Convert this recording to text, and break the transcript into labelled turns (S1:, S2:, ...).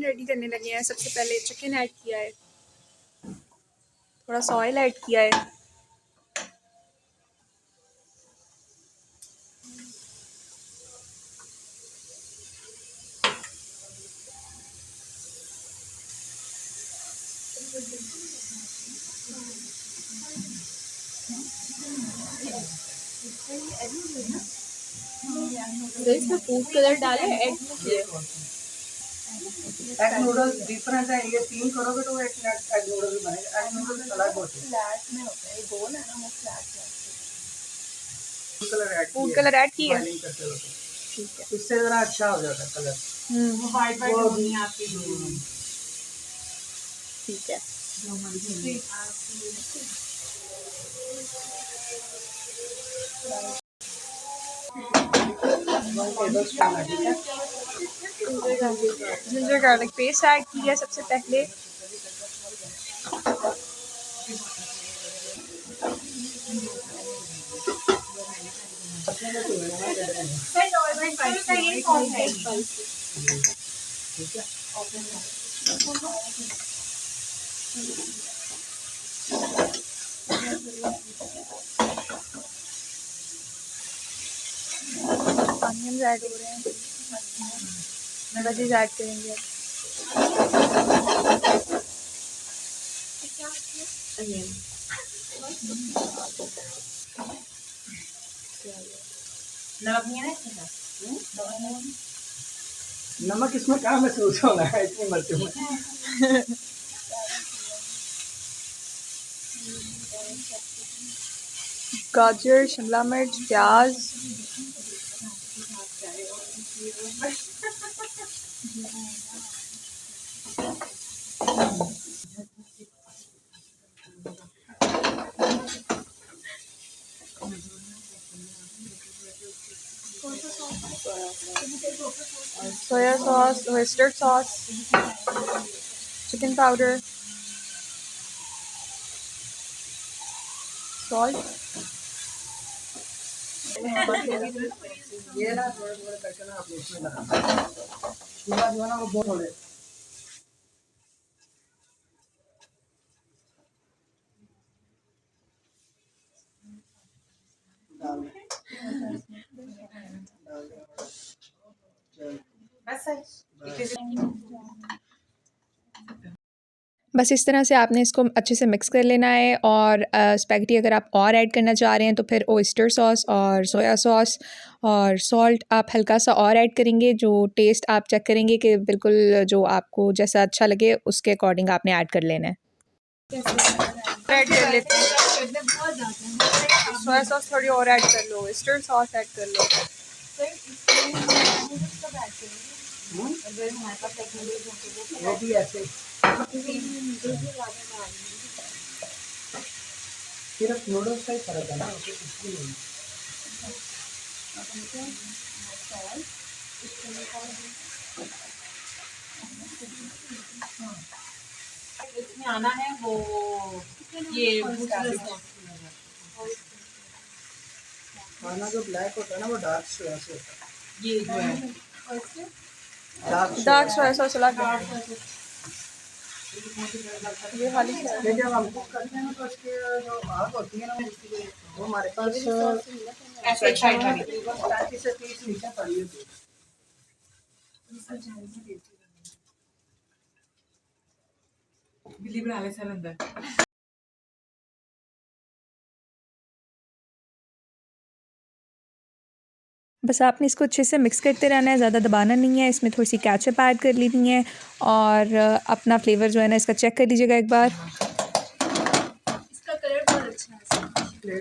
S1: Ready करने लगे हैं। सबसे पहले चिकन ऐड किया है, थोड़ा सा ऑयल ऐड किया है, इसमें फूड कलर डाले, ऐड नहीं किए।
S2: एग नूडल्स डिफरेंट है, ये 3 करोगे तो एक एग नूडल्स बनेगा। एग नूडल्स अलग होते हैं,
S1: फ्लैट में होता है, गोल है ना, वो फ्लैट में।
S2: फूड कलर ऐड किया,
S1: ठीक है,
S2: इससे जरा अच्छा हो जाता है कलर।
S1: वो वाइट वाइट होनी है आपकी। ठीक है, जिंजर गार्लिक पेस्ट ऐड किया सबसे पहले। ऑनियंस ऐड हो रहे हैं, वेजीज ऐड करेंगे।
S2: नमक इसमें कहाँ महसूस होना है इतनी मिर्चों में।
S1: गाजर, शिमला मिर्च, प्याज, soya sauce, oyster sauce, chicken powder, salt.
S2: ये ना थोड़े थोड़े करके ना आप इसमें डालना, पूरा जो है ना वो बहुत थोड़े।
S3: बस इस तरह से आपने इसको अच्छे से मिक्स कर लेना है। और स्पैगेटी अगर आप और ऐड करना चाह रहे हैं तो फिर ओयस्टर सॉस और सोया सॉस और सॉल्ट आप हल्का सा और ऐड करेंगे। जो टेस्ट आप चेक करेंगे कि बिल्कुल जो आपको जैसा अच्छा लगे उसके अकॉर्डिंग आपने ऐड कर लेना है।
S1: ऐड कर लेते हैं, सोया सॉस थोड़ी और ऐड कर लो, oyster सॉस ऐड कर लो।
S2: वो भी ऐसे सिर्फ नूडल्स का ही फर्क है ना, कुछ भी नहीं।
S4: इसमें आना है वो ये
S2: खाना जो ब्लैक होता है ना वो डार्क सोया से होता है।
S4: ये जो है
S1: डार्क सोया सॉस अलग है, ये वाली
S2: ये जब हम कुक करते हैं ना तो इसके जो आग होती है ना वो हमारे पास
S4: ऐसे साइड वाली
S2: 35 से 30 नीचे पड़ी होती है।
S4: बिल्ली बना ले सर अंदर।
S3: बस आपने इसको अच्छे से मिक्स करते रहना है, ज़्यादा दबाना नहीं है। इसमें थोड़ी सी केचप ऐड कर लेनी है और अपना फ्लेवर जो है ना इसका चेक कर लीजिएगा एक बार।
S1: इसका कलर बहुत अच्छा है।